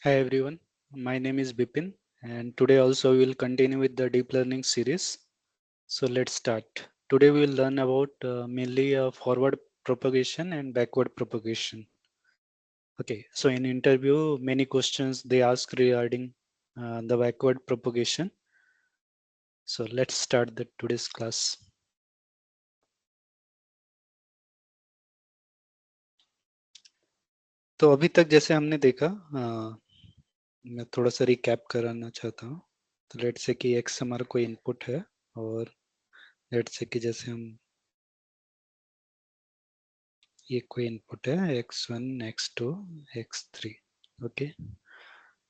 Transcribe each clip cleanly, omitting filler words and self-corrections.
Hi everyone, my name is Bipin and today also we will continue with the deep learning series. So let's start. Today we will learn about mainly forward propagation and backward propagation. Okay, so in interview many questions they ask regarding the backward propagation. So let's start the today's class. तो अभी तक जैसे हमने देखा मैं थोड़ा सा recap कराना चाहता हूँ. तो लेट्स से कि x हमारा कोई इनपुट है और लेट्स से कि जैसे हम ये कोई इनपुट है x1 x2 x3. ओके,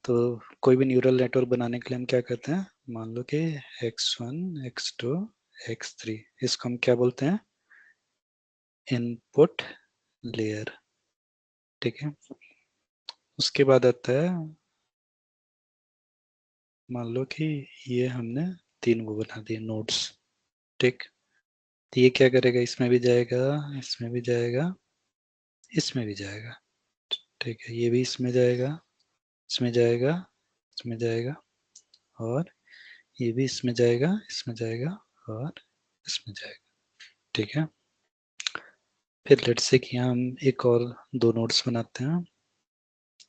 तो कोई भी न्यूरल नेटवर्क बनाने के लिए हम क्या करते हैं, मान लो कि x1 x2 x3 इसको हम क्या बोलते हैं, इनपुट लेयर. ठीक है, उसके बाद आता है मान लो कि ये हमने तीन वो बना दिए नोड्स. ठीक, तो ये क्या करेगा, इसमें भी जाएगा, इसमें भी जाएगा, इसमें भी जाएगा. ठीक है, ये भी इसमें जाएगा, इसमें जाएगा, इसमें जाएगा और ये भी इसमें जाएगा, इसमें जाएगा और इसमें जाएगा. ठीक है, फिर लेट्स से कि हम एक और दो नोड्स बनाते हैं.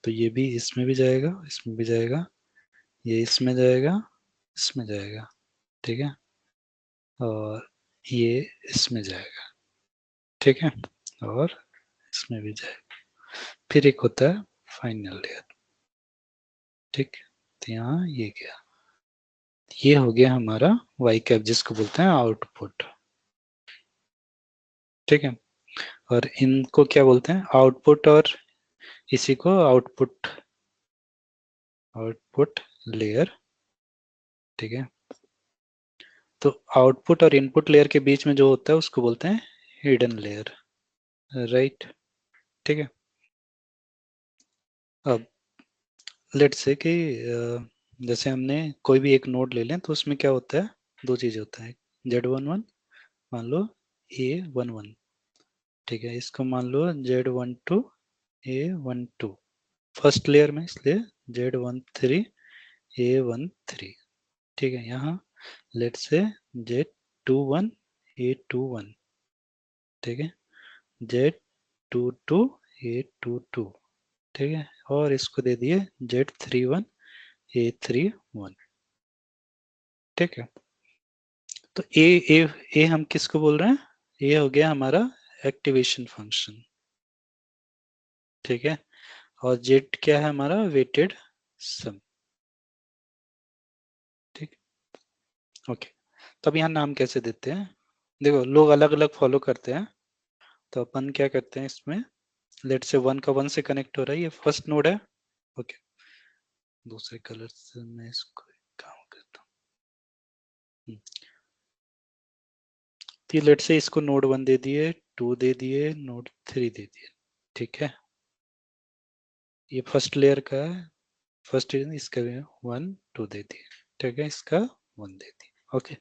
तो ये भी इसमें भी जाएगा, इसमें भी जाएगा, ये इसमें जाएगा, इसमें जाएगा. ठीक है, और ये इसमें जाएगा. ठीक है, और इसमें भी जाएगा. फिर एक होता है फाइनल लेयर. ठीक, तो यहाँ ये गया, ये हो गया हमारा वाई कैप जिसको बोलते हैं आउटपुट. ठीक है, और इनको क्या बोलते हैं, आउटपुट, और इसी को आउटपुट आउटपुट लेयर. ठीक है, तो आउटपुट और इनपुट लेयर के बीच में जो होता है उसको बोलते हैं हिडन लेयर. राइट, ठीक है. अब लेट्स से कि जैसे हमने कोई भी एक नोड ले लें तो उसमें क्या होता है, दो चीजें होता है. Z11 मान लो A11. ठीक है, इसको मान लो Z12 A12 फर्स्ट लेयर में, इसलिए Z13 A13. ठीक है, यहाँ लेट्स से Z21 A21. ठीक है, Z22 A22. ठीक है, और इसको दे दिए Z31 A31. ठीक है, तो ए हम किसको बोल रहे हैं, ये हो गया हमारा एक्टिवेशन फंक्शन. ठीक है, और जेड क्या है हमारा, वेटेड सम. ठीक, ओके. तो अब यहाँ नाम कैसे देते हैं, देखो लोग अलग अलग फॉलो करते हैं. तो अपन क्या करते हैं इसमें, लेट से वन का वन से कनेक्ट हो रहा है, ये फर्स्ट नोड है. ओके, दूसरे कलर से मैं इसको काम करता हूँ. तो लेट से इसको नोड वन दे दिए, टू दे दिए, नोड थ्री दे दिए. ठीक है, ये फर्स्ट लेयर का है, फर्स्ट इसका भी वन टू दे दिए. ठीक है, इसका वन दे दिए. ओके,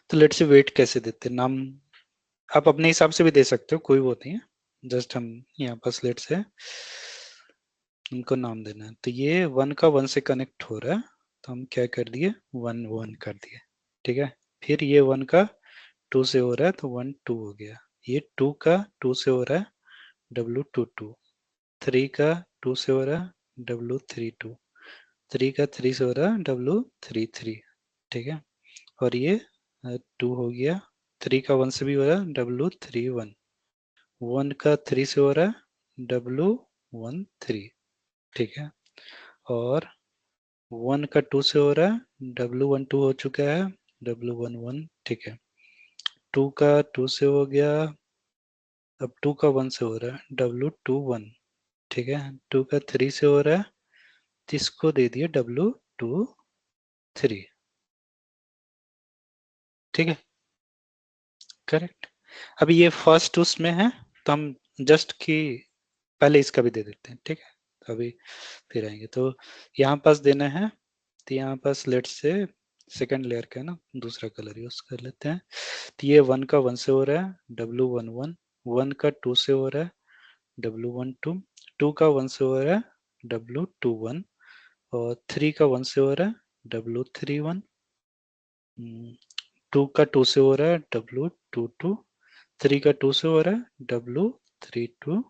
तो लेट से वेट कैसे देते हैं, नाम आप अपने हिसाब से भी दे सकते हो, कोई वो नहीं है. जस्ट हम यहाँ पास लेट से इनको नाम देना है. तो ये वन का वन से कनेक्ट हो रहा है, तो हम क्या कर दिए, वन वन कर दिए. ठीक है, फिर ये वन का टू से हो रहा है तो वन टू हो गया. ये टू का टू से हो रहा है, W22. थ्री का टू से हो रहा है, W32. थ्री का थ्री से हो रहा है, W33. ठीक है, और ये टू हो गया. थ्री का वन से भी हो रहा है, W31. वन का थ्री से हो रहा है, W13. ठीक है, और वन का टू से हो रहा है, W12 हो चुका है, W11. ठीक है, टू का टू से हो गया, अब टू का वन से हो रहा है, W21. ठीक है, टू का थ्री से हो रहा है, जिसको दे दिए W23. ठीक है, करेक्ट. अभी ये फर्स्ट उसमें है, तो हम जस्ट की पहले इसका भी दे देते हैं. ठीक है, तो अभी फिर आएंगे. तो यहाँ पास देना है, तो यहाँ पास लेट से सेकंड लेयर का है ना, दूसरा कलर यूज कर लेते हैं. तो ये वन का वन से हो रहा है, W11. वन का टू से हो रहा है, W12. टू का वन से हो रहा है, W21 और 3 का 1 से हो रहा है W31, 2 का 2 से हो रहा है W22, 3 का 2 से हो रहा है W32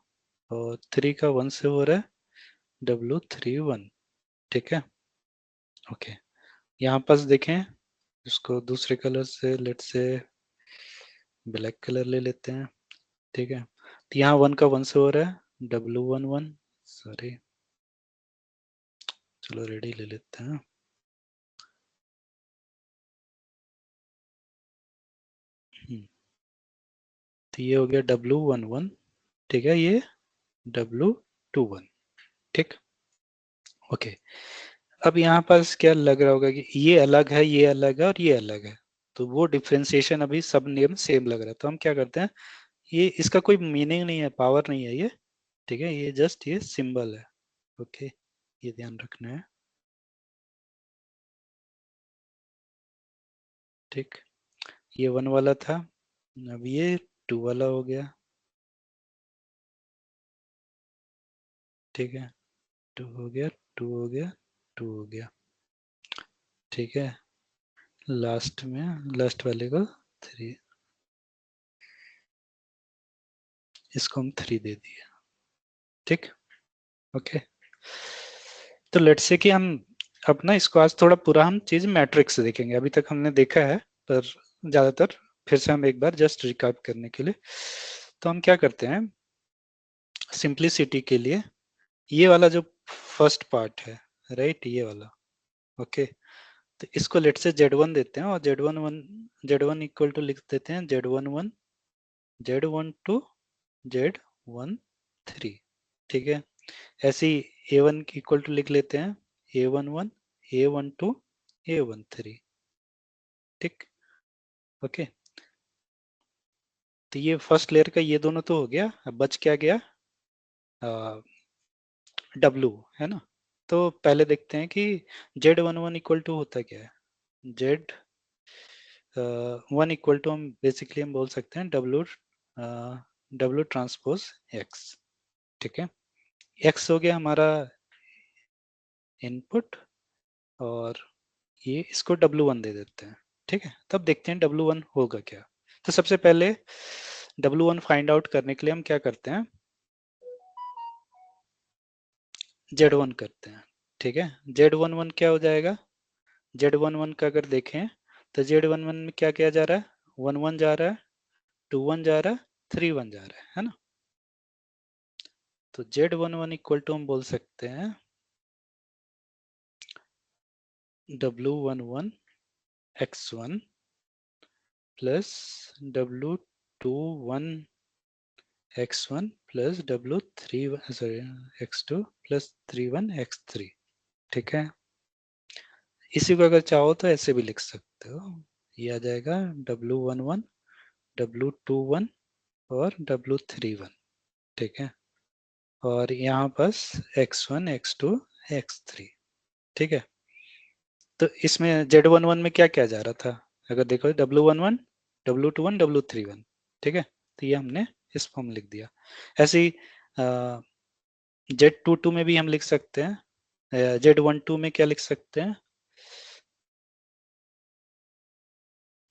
और 3 का 1 से हो रहा है W31। ठीक है, ओके। यहाँ पास देखें, इसको दूसरे कलर से, लेट से ब्लैक कलर ले लेते हैं। ठीक है, तो यहाँ 1 का 1 से हो रहा है W11, सॉरी, चलो रेडी ले लेते हैं। तो ये हो गया W11, ठीक है, ये W21। ठीक, ओके। अब यहाँ पास क्या लग रहा होगा कि ये अलग है, ये अलग है और ये अलग है, तो वो डिफ्रेंसिएशन अभी सब नेम सेम लग रहा है, तो हम क्या करते हैं, ये इसका कोई मीनिंग नहीं है, पावर नहीं है ये। ठीक है, ये जस्ट ये सिंबल है। ओके, ये ध्यान रखना है। ठीक, ये 1 वाला था, अब ये 2 वाला हो गया। ठीक है, 2 हो गया, 2 हो गया, 2 हो गया। ठीक है, लास्ट में लास्ट वाले को 3, इसको हम 3 दे दिए। ठीक, ओके। तो लेट्स से कि हम अपना इसको आज थोड़ा पूरा हम चीज मैट्रिक्स से देखेंगे, अभी तक हमने देखा है पर ज्यादातर फिर से हम एक बार जस्ट रिकैप करने के लिए, तो हम क्या करते हैं सिंपलिसिटी के लिए, ये वाला जो फर्स्ट पार्ट है, राइट, ये वाला, ओके, तो इसको लेट से Z1 देते हैं और Z1 इक्वल टू लिख देते हैं Z11, Z12, Z13। ठीक है, ऐसे ही A1 इक्वल टू लिख लेते हैं A11, A12, A13। ठीक, ओके। तो ये फर्स्ट लेयर का ये दोनों तो हो गया, अब बच क्या गया, W, है ना। तो पहले देखते हैं कि Z11 इक्वल टू होता क्या है। Z1 इक्वल टू हम बेसिकली हम बोल सकते हैं W ट्रांसपोज X। ठीक है, X हो गया हमारा इनपुट और ये इसको W1 दे देते हैं। ठीक है, तब देखते हैं W1 होगा क्या। तो सबसे पहले W1 फाइंड आउट करने के लिए हम क्या करते हैं, Z1 करते हैं। ठीक है, Z11 क्या हो जाएगा, Z11 का अगर देखें तो Z11 में क्या किया जा रहा है, 1 1 जा रहा है, 2 1 जा रहा है, 3 1 जा रहा है ना। तो Z11 इक्वल टू हम बोल सकते हैं W11 X1 plus W21 X1 plus W31, sorry, X2 plus 31 X3। ठीक है, इसी को अगर चाहो तो ऐसे भी लिख सकते हो, ये आ जाएगा W11, W21 और W31। ठीक है, और यहाँ बस X1, X2, X3। ठीक है, तो इसमें Z11 में क्या क्या जा रहा था, अगर देखो W11, W21, W31। ठीक है, तो ये हमने इस फॉर्म लिख दिया। ऐसे ही Z22 में भी हम लिख सकते हैं, Z12 में क्या लिख सकते हैं।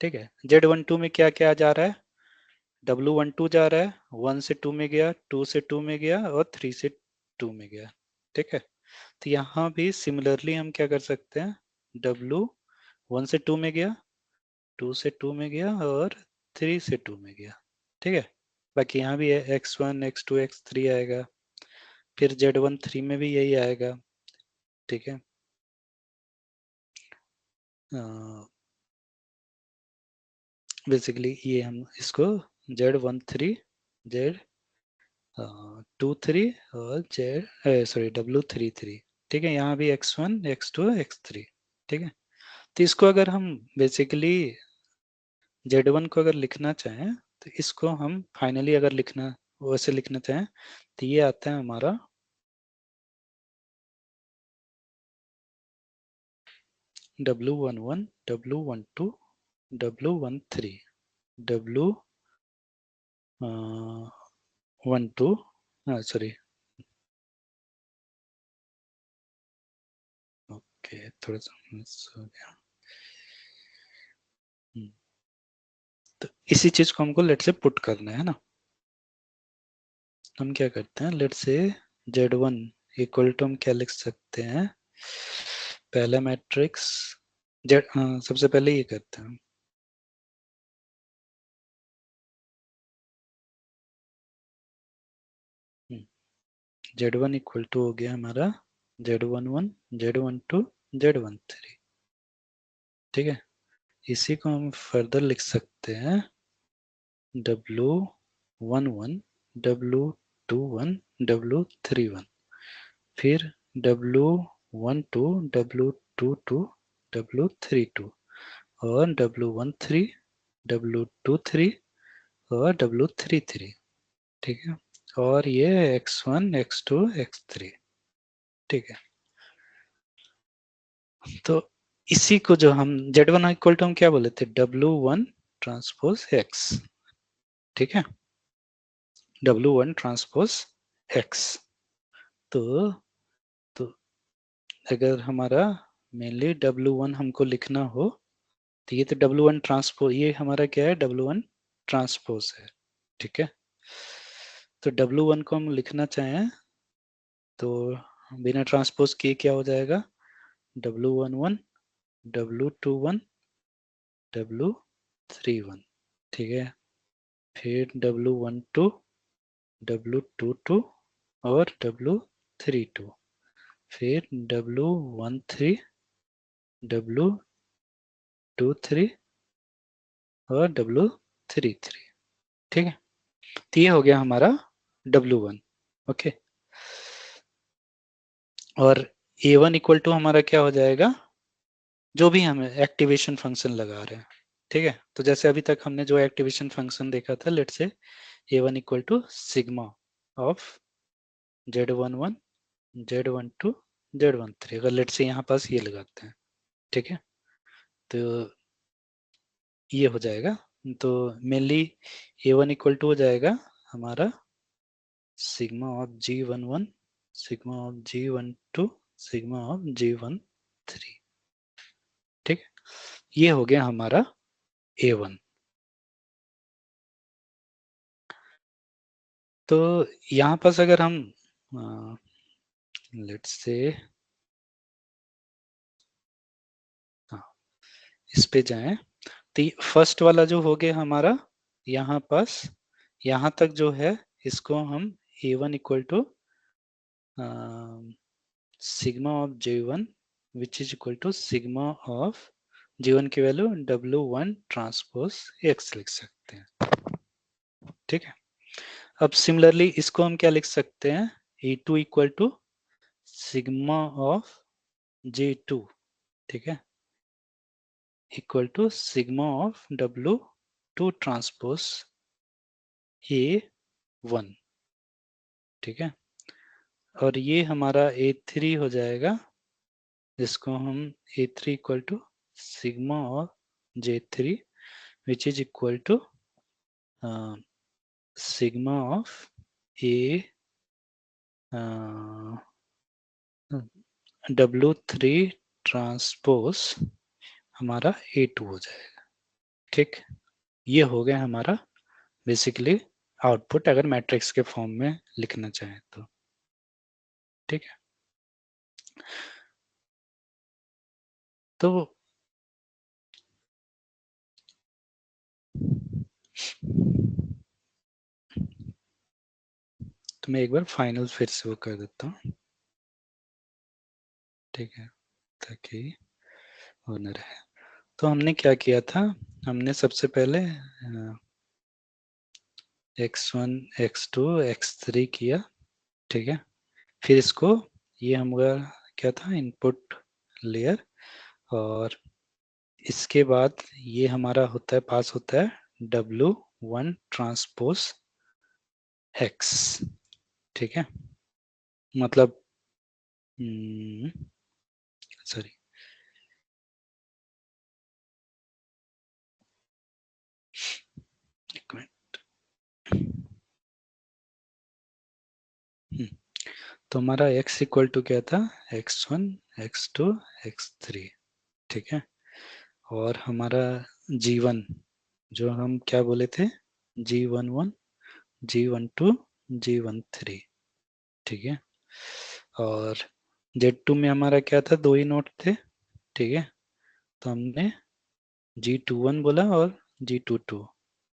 ठीक है, Z12 में क्या क्या जा रहा है, W12 जा रहा है, 1 से 2 में गया, 2 से 2 में गया और 3 से 2 में गया। ठीक है, तो यहाँ भी सिमिलरली हम क्या कर सकते हैं, W1 से 2 में गया, 2 से 2 में गया और 3 से 2 में गया। ठीक है, बाकी यहाँ भी है X1, X2, X3 आएगा, फिर Z13 में भी यही आएगा। ठीक है, बेसिकली ये हम इसको Z13, Z23 और सॉरी W33। ठीक है, यहाँ भी X1, X2, X3। ठीक है, तो इसको अगर हम बेसिकली Z1 को अगर लिखना चाहें तो इसको हम फाइनली अगर लिखना वैसे लिखना चाहें तो ये आता है हमारा W11, W12, W13, W12, sorry, okay, थोड़ा सा मिस हो गया। तो इसी चीज को हमको लेट से पुट करना है ना। हम क्या करते हैं, लेट से Z1 इक्वल टू हम क्या लिख सकते हैं, पहला मैट्रिक्स जेड, हाँ सबसे पहले ये करते हैं। Z1 इक्वल टू हो गया हमारा Z11 Z12 Z13। ठीक है, इसी को हम फर्दर लिख सकते हैं W11 W21 W31, फिर W12 W22 W32 और W13 W23 और W33। ठीक है, और ये X1 X2 X3। ठीक है, तो इसी को जो हम Z1 इक्वल टू हम क्या बोले थे, W1 ट्रांसपोज X। ठीक है, W1 ट्रांसपोज X। तो तो अगर हमारा मेनली W1 हमको लिखना हो, तो ये तो W1 ट्रांसपोज, ये हमारा क्या है, W1 ट्रांसपोज है। ठीक है, तो W1 को हम लिखना चाहें तो बिना ट्रांसपोज किए क्या हो जाएगा, W11 W21 W31। ठीक है, फिर W12 W22 और W32, फिर W13 W23 और W33। ठीक है, तो ये हो गया हमारा W1। ओके, और A1 इक्वल टू हमारा क्या हो जाएगा, जो भी हम एक्टिवेशन फंक्शन लगा रहे हैं। ठीक है, तो जैसे अभी तक हमने जो एक्टिवेशन फंक्शन देखा था, लेट से A1 equal to sigma of Z11 Z12 Z13, अगर लेट से यहाँ पास ये लगाते हैं। ठीक है, तो ये हो जाएगा, तो मेनली A1 इक्वल टू हो जाएगा हमारा sigma of G11 sigma of G12 sigma of G13। ठीक है, ये हो गया हमारा A1। तो यहाँ पास अगर हम लेट्स से इस पे जाएं, तो फर्स्ट वाला जो हो गया हमारा, यहाँ पास यहाँ तक जो है, इसको हम A1 equal to sigma of J1 which is equal to sigma of J1 की वैल्यू W1 ट्रांसपोज X लिख सकते हैं। ठीक है, अब सिमिलरली इसको हम क्या लिख सकते हैं, A2 equal to sigma of J2। ठीक है, equal to sigma of W2 transpose A1। ठीक है, और ये हमारा A3 हो जाएगा, जिसको हम A3 equal to sigma of J3 which is equal to sigma of A W3 transpose हमारा A2 हो जाएगा। ठीक, ये हो गया हमारा बेसिकली आउटपुट, अगर मैट्रिक्स के फॉर्म में लिखना चाहें तो। ठीक है, तो मैं एक बार फाइनल फिर से वो कर देता हूँ। ठीक है, ताकि वो न रहे। तो हमने क्या किया था, हमने सबसे पहले X1 X2 X3 किया। ठीक है, फिर इसको, ये हमारा क्या था, इनपुट लेयर, और इसके बाद ये हमारा होता है, पास होता है W1 ट्रांसपोज X। ठीक है, मतलब सॉरी, एक मिनट। तो हमारा x इक्वल टू क्या था, x1 x2 x3, ठीक है। और हमारा g1 जो हम क्या बोले थे, g11 g12 g13, ठीक है। और Z2 में हमारा क्या था, दो ही नोट थे, ठीक है। तो हमने G21 बोला और G22,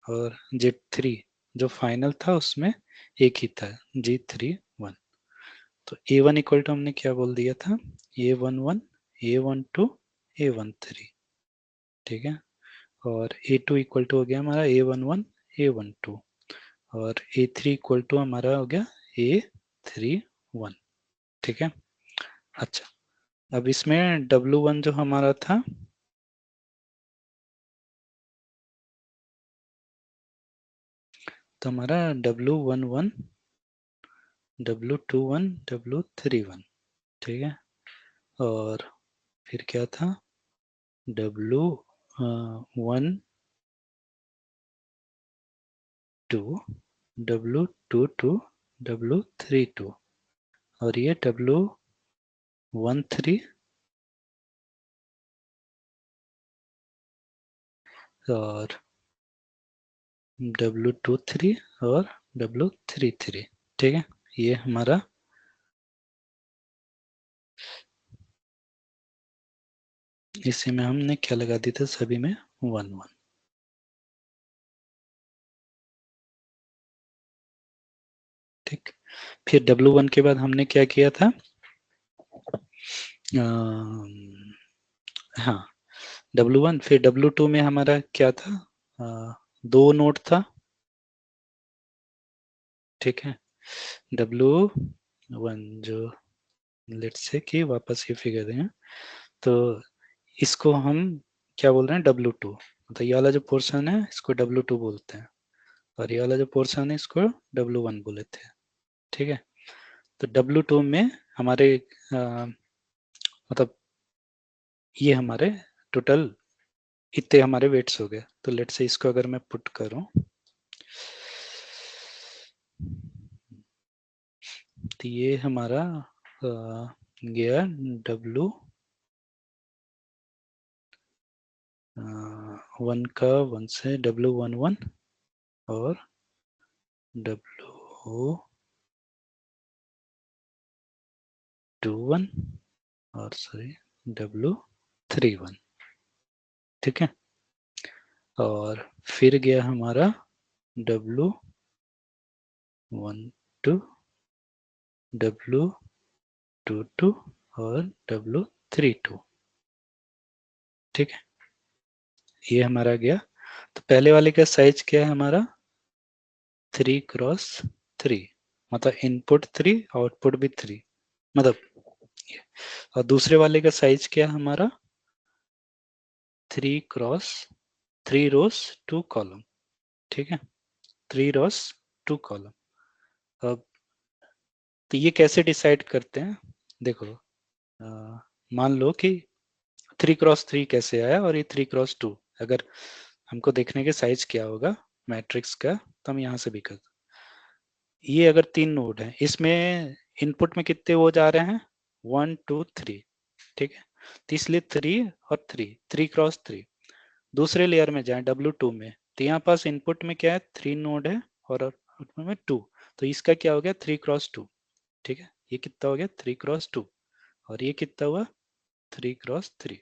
और Z3 जो फाइनल था उसमें एक ही था, G31। तो A1 इक्वल टू हमने क्या बोल दिया था, A11 A12 A13, ठीक है। और A2 इक्वल टू हो गया हमारा A11 A12, और A3 इक्वल टू हमारा हो गया A31, ठीक है। अच्छा, अब इसमें W1 जो हमारा था, तो हमारा W11 W21 W31, ठीक है। और फिर क्या था, W12 W22 W32, और ये W13 और W23 और W33, ठीक है। ये हमारा इसी में हमने क्या लगा दी था, सभी में 1 1, ठीक। फिर W1 के बाद हमने क्या किया था, हाँ W1, फिर W2 में हमारा क्या था, दो नोट था, ठीक है। W1 जो लेट्स से कि वापस ये फिगर दें, तो इसको हम क्या बोल रहे हैं, W2, मतलब ये वाला जो पोर्शन है इसको W2 बोलते हैं, और ये वाला जो पोर्शन है इसको W1 बोले थे, ठीक है। तो W2 में हमारे मतलब ये हमारे टोटल इतने हमारे वेट्स हो गए। तो लेट से इसको अगर मैं पुट करूं, तो ये हमारा गया W1 का 1 से W11 और W21 और सॉरी W31, ठीक है। और फिर गया हमारा W12 W22 और W32, ठीक है। ये हमारा गया। तो पहले वाले का साइज क्या है हमारा, 3x3, मतलब इनपुट 3 आउटपुट भी 3, मतलब ये। और दूसरे वाले का साइज क्या है हमारा, 3x3 रोज 2 कॉलम, ठीक है। 3 रोज 2 कॉलम। अब तो ये कैसे डिसाइड करते हैं, देखो मान लो कि 3x3 कैसे आया और ये 3x2, अगर हमको देखने के साइज क्या होगा मैट्रिक्स का, तो हम यहाँ से भी कर, ये अगर तीन नोड है इसमें इनपुट में कितने वो जा रहे हैं, 1 2 3, ठीक है। तो इसलिए 3 और 3 दूसरे लेयर में जाए W2 में, तो यहाँ पास इनपुट में क्या है, 3 नोड है और आउटपुट में 2, तो इसका क्या हो गया 3x2, ठीक है। ये कितना हो गया 3x2, और ये कितना हुआ 3x3,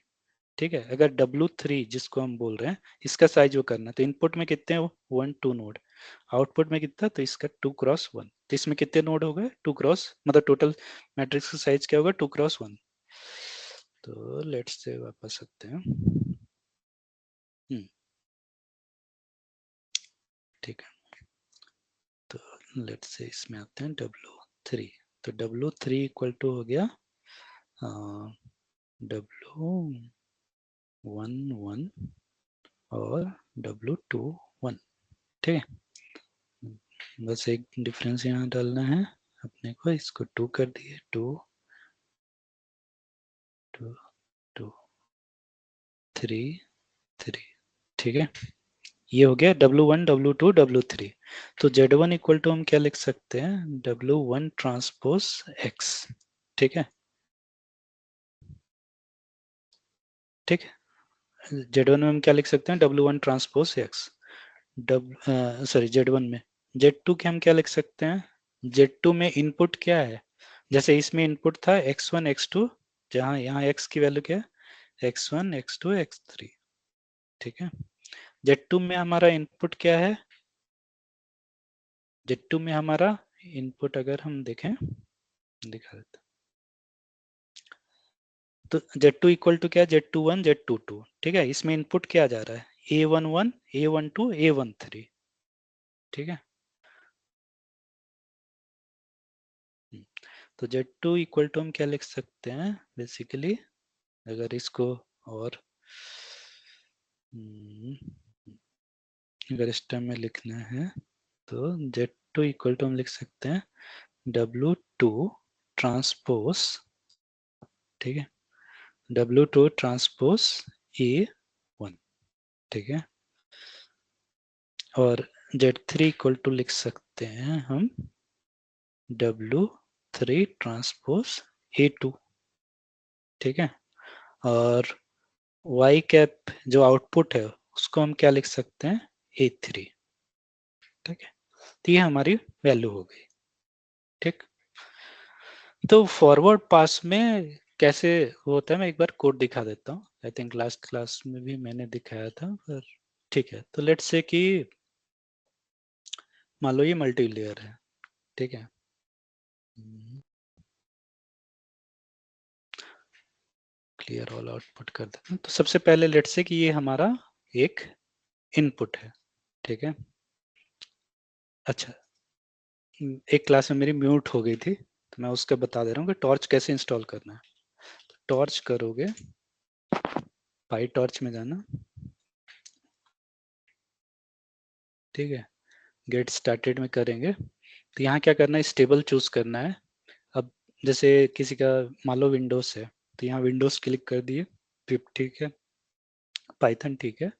ठीक है। अगर W3 जिसको हम बोल रहे हैं इसका साइज वो करना, तो इनपुट में कितने हैं, 1 2 नोड, आउटपुट में कितना, तो इसका 2x1, तो इसमें कितने नोड हो गए 2x, मतलब टोटल मैट्रिक्स का साइज क्या होगा 2x1। तो लेट्स से वापस आते हैं, ठीक है। तो लेट्स से इसमें आते हैं W3, तो W3 इक्वल टू हो गया W11 और W21, ठीक है। बस एक डिफरेंस यहाँ डालना है अपने को, इसको 2 कर दिए, 2 2 2 3 3, ठीक है। ये हो गया W1 W2 W3। तो Z1 इक्वल टू हम क्या लिख सकते हैं, W1 ट्रांसपोज X। ठीक है, ठीक है। Z1 में हम क्या लिख सकते हैं, W1 transpose X। Sorry Z1 में। Z2 के हम क्या लिख सकते हैं, Z2 में इनपुट क्या है, जैसे इसमें इनपुट था X1 X2, जहां यहाँ X की वैल्यू क्या है, X1 X2 X3। ठीक है। Z2 में हमारा इनपुट क्या है, Z2 में हमारा इनपुट अगर हम देखें, दिखा देते हैं। तो Z2 इक्वल टू क्या है, Z21 Z22। ठीक है, इसमें इनपुट क्या जा रहा है, A11 A12 A13। ठीक है। हम्म, तो Z2 इक्वल टू हम क्या लिख सकते हैं बेसिकली, अगर इसको और हम्म, अगर इस टर्म में लिखना है तो Z2 इक्वल टू हम लिख सकते हैं W2 ट्रांसपोज, ठीक है, W2 ट्रांसपोज A1। ठीक है। और Z3 इक्वल टू लिख सकते हैं हम W3 ट्रांसपोज A2। ठीक है। और Y कैप जो आउटपुट है उसको हम क्या लिख सकते हैं, A3। ठीक है। तो ये हमारी वैल्यू हो गई। ठीक। तो फॉरवर्ड पास में कैसे होता है, मैं एक बार कोड दिखा देता हूँ। आई थिंक लास्ट क्लास में भी मैंने दिखाया था, पर ठीक है। तो लेट्स से कि मान लो ये मल्टी लेयर है। ठीक है। क्लियर ऑल आउटपुट कर देते हैं। तो सबसे पहले लेट्स से कि ये हमारा एक इनपुट है। ठीक है। अच्छा, एक क्लास में मेरी म्यूट हो गई थी, तो मैं उसका बता दे रहा हूँ कि टॉर्च कैसे इंस्टॉल करना है। टॉर्च करोगे, पाई टॉर्च में जाना। ठीक है। गेट स्टार्टेड में करेंगे तो यहाँ क्या करना है, स्टेबल चूज करना है। अब जैसे किसी का मान लो विंडोज है, तो यहाँ विंडोज क्लिक कर दिए, पिप ठीक है, पाइथन ठीक है।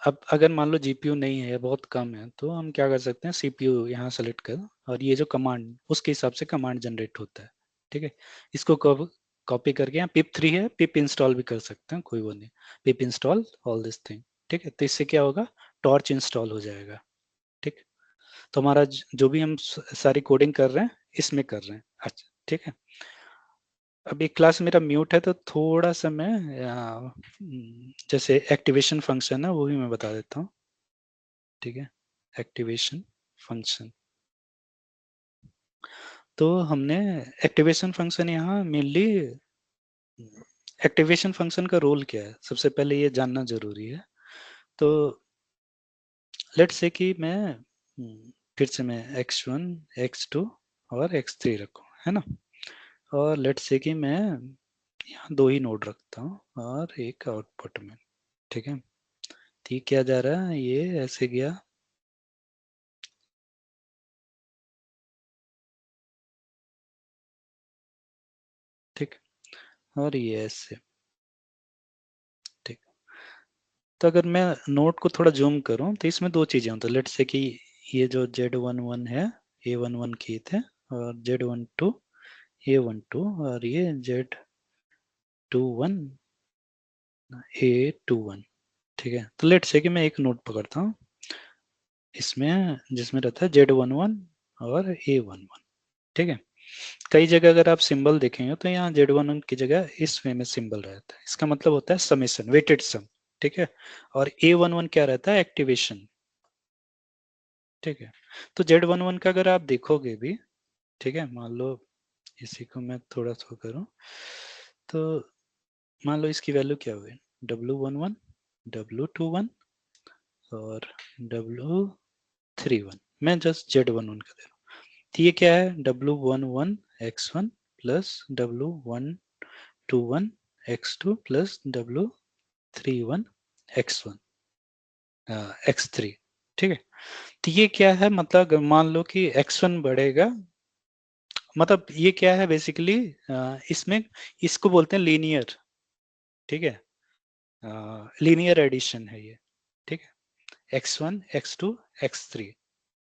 अब अगर मान लो जीपीयू नहीं है या बहुत कम है, तो हम क्या कर सकते हैं, सीपीयू यहाँ सेलेक्ट कर, और ये जो कमांड उसके हिसाब से कमांड जनरेट होता है। ठीक है। इसको कॉपी करके यहाँ पिप 3 है, पिप इंस्टॉल भी कर सकते हैं, कोई वो नहीं, पिप इंस्टॉल ऑल दिस थिंग। ठीक है। तो इससे क्या होगा, टॉर्च इंस्टॉल हो जाएगा। ठीक। तो हमारा जो भी हम सारी कोडिंग कर रहे हैं इसमें कर रहे हैं। अच्छा ठीक है। अब एक क्लास मेरा म्यूट है, तो थोड़ा सा मैं जैसे एक्टिवेशन फंक्शन है वो भी मैं बता देता हूँ। ठीक है। एक्टिवेशन फंक्शन, तो हमने एक्टिवेशन फंक्शन यहाँ मेनली, एक्टिवेशन फंक्शन का रोल क्या है सबसे पहले ये जानना जरूरी है। तो लेट्स से कि मैं फिर से मैं x1 x2 और x3 रखूँ, है ना। और लेट्स से कि मैं यहाँ दो ही नोड रखता हूँ और एक आउटपुट में। ठीक है। तो ये क्या जा रहा है, ये ऐसे गया। ठीक। और ये ऐसे। ठीक। तो अगर मैं नोट को थोड़ा जूम करूं तो इसमें दो चीजें होती है। लेट्स से कि ये जो Z11 है, A11 की थे, और Z12 A12, और ये Z21 A21। ठीक है। तो लेट्स से कि मैं एक नोट पकड़ता हूँ इसमें जिसमें रहता है Z11 और A11। ठीक है। कई जगह अगर आप सिंबल देखेंगे तो यहाँ Z11 की जगह इस वे में सिंबल रहता है, इसका मतलब होता है समेशन, वेटेड सम। ठीक है। और A11 क्या रहता है, एक्टिवेशन। ठीक है। तो Z11 का अगर आप देखोगे भी, ठीक है, मान लो इसी को मैं थोड़ा सा करूं, तो मान लो इसकी वैल्यू क्या हुई, W11 W21 और W31। मैं जस्ट Z11 का दे रहा हूँ। तो ये क्या है, W11 X1 plus W121 X2 plus W31 X1 X3। ठीक है। तो ये क्या है, मतलब अगर मान लो कि X1 बढ़ेगा, मतलब ये क्या है बेसिकली, इसमें इसको बोलते हैं लीनियर। ठीक है। लीनियर एडिशन है ये। ठीक है। x1 x2 x3,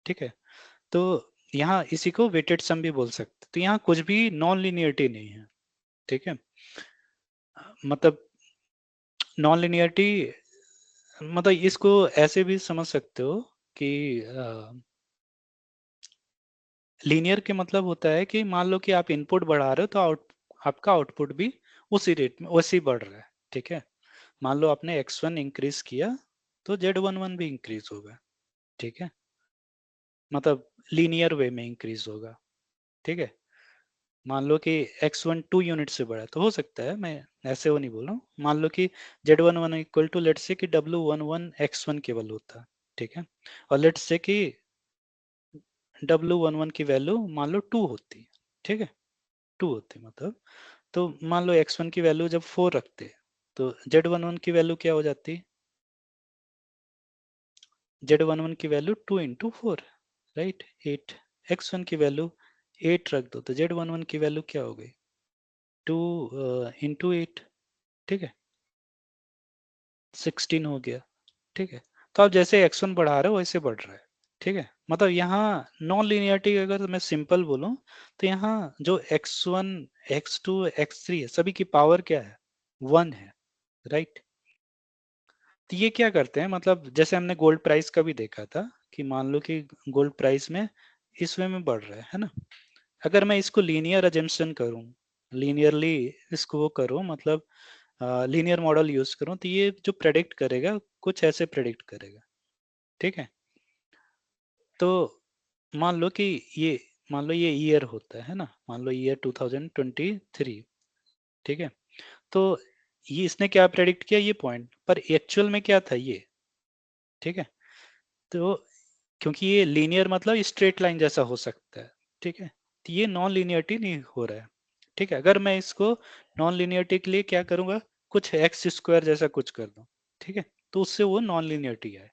ठीक है। तो यहाँ इसी को वेटेड सम भी बोल सकते, तो यहाँ कुछ भी नॉन लिनियरिटी नहीं है, ठीक है। मतलब नॉन लिनियरिटी मतलब इसको ऐसे भी समझ सकते हो कि लीनियर के मतलब होता है कि मान लो कि आप इनपुट बढ़ा रहे हो तो आपका आउटपुट भी उसी रेट में वैसे ही बढ़ रहा है, ठीक है। मान लो आपने x1 इंक्रीज किया तो Z11 भी इंक्रीज होगा, ठीक है। मतलब लीनियर वे में इंक्रीज होगा, ठीक है। मान लो कि x1 2 यूनिट से बढ़ा तो हो सकता है, मैं ऐसे वो नहीं बोल रहा हूँ, मान लो कि Z11 equal to let's say कि W11 x1 केवल होता, ठीक है। और लेट्स से कि W11 की वैल्यू मान लो 2 होती, ठीक है। 2 होती मतलब, तो मान लो x1 की वैल्यू जब 4 रखते तो Z11 की वैल्यू क्या हो जाती, Z11 की वैल्यू 2 इंटू 4, राइट, 8। x1 की वैल्यू 8 रख दो तो Z11 की वैल्यू क्या हो गई, 2 इंटू 8, ठीक है, 16 हो गया, ठीक है। तो आप जैसे x1 बढ़ा रहे हो वैसे बढ़ रहा है, ठीक है। मतलब यहाँ नॉन लिनियरिटी अगर मैं सिंपल बोलूं तो यहाँ जो x1 x2 x3 है सभी की पावर क्या है, 1 है, राइट। तो ये क्या करते हैं, मतलब जैसे हमने गोल्ड प्राइस का भी देखा था कि मान लो कि गोल्ड प्राइस में इस वे में बढ़ रहा है ना। अगर मैं इसको लीनियर अजम्पशन करूं, लीनियरली इसको वो करूं, मतलब लीनियर मॉडल यूज करूं, तो ये जो प्रेडिक्ट करेगा कुछ ऐसे प्रेडिक्ट करेगा, ठीक है। तो मान लो कि ये मान लो ये ईयर होता है ना, मान लो ईयर 2023, ठीक है। तो ये इसने क्या प्रेडिक्ट किया, ये पॉइंट पर एक्चुअल में क्या था ये, ठीक है। तो क्योंकि ये लीनियर मतलब स्ट्रेट लाइन जैसा हो सकता है, ठीक है। तो ये नॉन लीनियरिटी नहीं हो रहा है, ठीक है। अगर मैं इसको नॉन लीनियरिटी के लिए क्या करूंगा, कुछ एक्स स्क्वायर जैसा कुछ कर दूं, ठीक है, तो उससे वो नॉन लीनियरिटी है।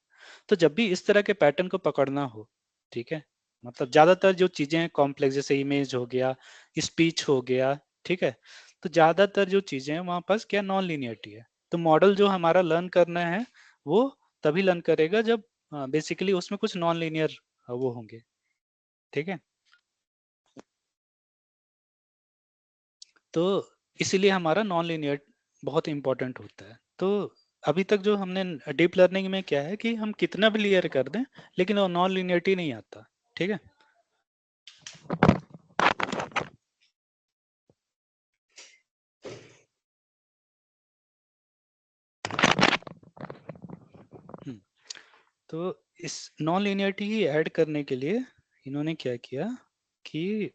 तो जब भी इस तरह के पैटर्न को पकड़ना हो, ठीक है, मतलब ज्यादातर जो चीजें हैं कॉम्प्लेक्स, जैसे इमेज हो गया, स्पीच हो गया, ठीक है, तो ज्यादातर जो चीजें हैं वहां पास क्या नॉन लीनियरिटी है। तो मॉडल जो हमारा लर्न करना है वो तभी लर्न करेगा जब बेसिकली उसमें कुछ नॉन लीनियर वो होंगे, ठीक है। तो इसीलिए हमारा नॉन लीनियर बहुत इंपॉर्टेंट होता है। तो अभी तक जो हमने डीप लर्निंग में क्या है कि हम कितना भी क्लियर कर दें लेकिन वो नॉन लीनियरिटी नहीं आता, ठीक है। हम्म, तो इस नॉन लीनियरिटी ही ऐड करने के लिए इन्होंने क्या किया कि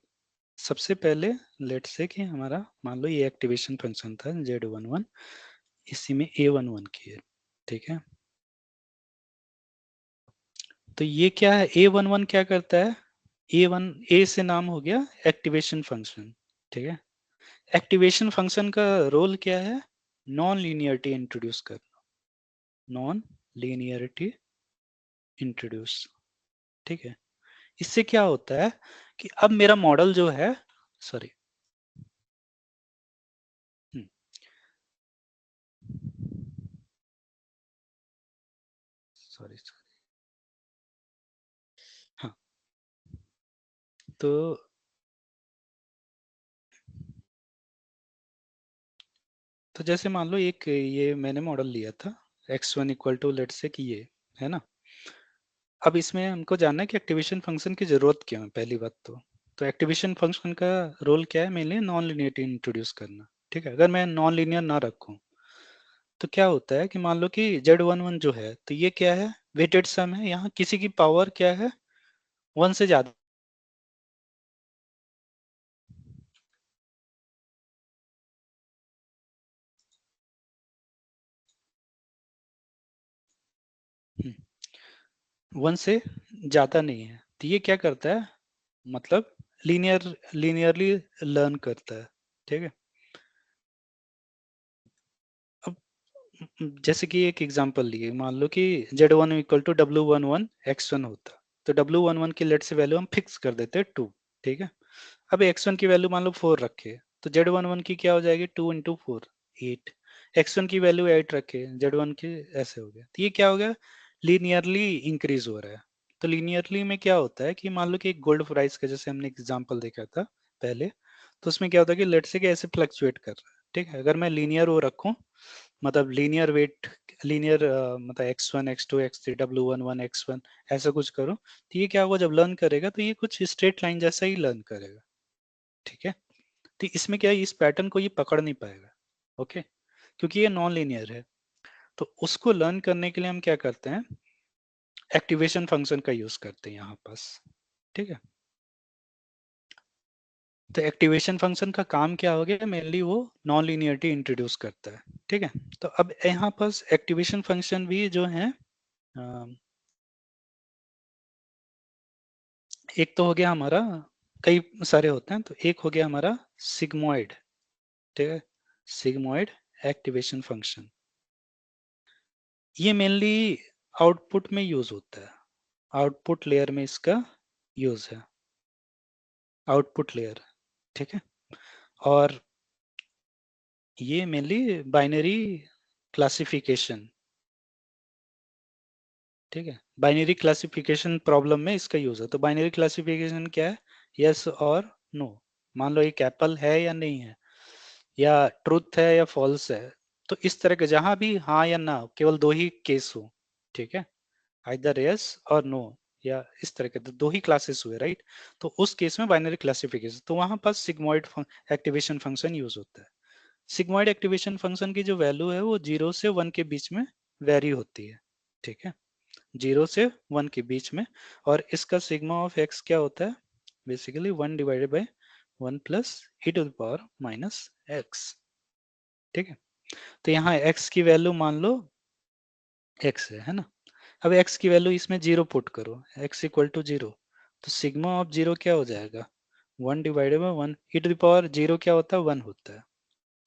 सबसे पहले लेट से कि हमारा मान लो ये एक्टिवेशन फंक्शन था Z11, इसी में A11 की है, ठीक है। तो ये क्या है, A11 क्या करता है, A1 A से नाम हो गया एक्टिवेशन फंक्शन, ठीक है। एक्टिवेशन फंक्शन का रोल क्या है, नॉन लीनियरिटी इंट्रोड्यूस करना, नॉन लीनियरिटी इंट्रोड्यूस, ठीक है। इससे क्या होता है कि अब मेरा मॉडल जो है, सॉरी, सॉरी सॉरी, हाँ। तो जैसे मान लो एक ये मैंने मॉडल लिया था x1 इक्वल टू लेट से कि ये है ना। अब इसमें हमको जानना है कि एक्टिवेशन फंक्शन की जरूरत क्यों है, पहली बात तो एक्टिवेशन फंक्शन का रोल क्या है, मेनली नॉन लीनियरिटी इंट्रोड्यूस करना, ठीक है। अगर मैं नॉन लीनियर ना रखूं तो क्या होता है कि मान लो कि Z11 जो है तो ये क्या है, वेटेड सम है, यहाँ किसी की पावर क्या है, 1 से ज्यादा। हम्म, 1 से ज्यादा नहीं है, तो ये क्या करता है, मतलब लीनियरली लर्न करता है, ठीक है। अब जैसे कि एक एग्जांपल लिए, मान लो कि Z1 equal to W11 x1 होता, तो W11 की लेट से वैल्यू हम फिक्स कर देते हैं 2, ठीक है। अब x1 की वैल्यू मान लो 4 रखे तो Z11 की क्या हो जाएगी, 2 इंटू 4 8, x1 की वैल्यू 8 रखे Z1 की, ऐसे हो गया। तो ये क्या हो गया, लीनियरली इंक्रीज हो रहा है। तो लीनियरली में क्या होता है कि मान लो कि एक गोल्ड प्राइस का जैसे हमने एग्जांपल देखा था पहले, तो उसमें क्या होता है कि लेट से कि ऐसे फ्लक्चुएट कर रहा है, ठीक है। अगर मैं लीनियर वो रखूं, मतलब लीनियर वेट, लीनियर मतलब x1 x2 x3 w11 x1 ऐसा कुछ करो, तो ये क्या होगा जब लर्न करेगा तो ये कुछ स्ट्रेट लाइन जैसा ही लर्न करेगा, ठीक है। तो इसमें क्या है, इस पैटर्न को ये पकड़ नहीं पाएगा, ओके, क्योंकि ये नॉन लीनियर है। तो उसको लर्न करने के लिए हम क्या करते हैं, एक्टिवेशन फंक्शन का यूज करते हैं यहाँ पास, ठीक है। तो एक्टिवेशन फंक्शन का काम क्या हो गया, मेनली वो नॉन लीनियरिटी इंट्रोड्यूस करता है, ठीक है। तो अब यहाँ पास एक्टिवेशन फंक्शन भी जो है, एक तो हो गया हमारा, कई सारे होते हैं, तो एक हो गया हमारा सिग्मोइड, ठीक है, सिग्मोइड एक्टिवेशन फंक्शन। ये मेनली आउटपुट में यूज होता है, आउटपुट लेयर में इसका यूज है, आउटपुट लेयर, ठीक है। और ये मेनली बाइनरी क्लासिफिकेशन, ठीक है, बाइनरी क्लासिफिकेशन प्रॉब्लम में इसका यूज है। तो बाइनरी क्लासिफिकेशन क्या है, यस और नो, मान लो एक एप्पल है या नहीं है, या ट्रूथ है या फॉल्स है, तो इस तरह के जहां भी हाँ या ना केवल दो ही केस हो, ठीक है, आइदर यस और नो, या इस तरह के तो दो ही क्लासेस हुए, राइट। तो उस केस में बाइनरी क्लासिफिकेशन, तो वहां पास सिग्मोइड एक्टिवेशन फंक्शन यूज होता है। सिग्मोइड एक्टिवेशन फंक्शन की जो वैल्यू है वो 0 से 1 के बीच में वेरी होती है, ठीक है, 0 से 1 के बीच में। और इसका सिग्मा ऑफ एक्स क्या होता है, basically 1/1 plus E to the power minus x, ठीक है। तो यहाँ x की वैल्यू मान लो x है ना। अब x की वैल्यू इसमें 0 पुट करो, x इक्वल टू 0, तो सिग्मा ऑफ 0 क्या हो जाएगा, 1/1, ई टू द पावर 0 क्या होता है, 1 होता है,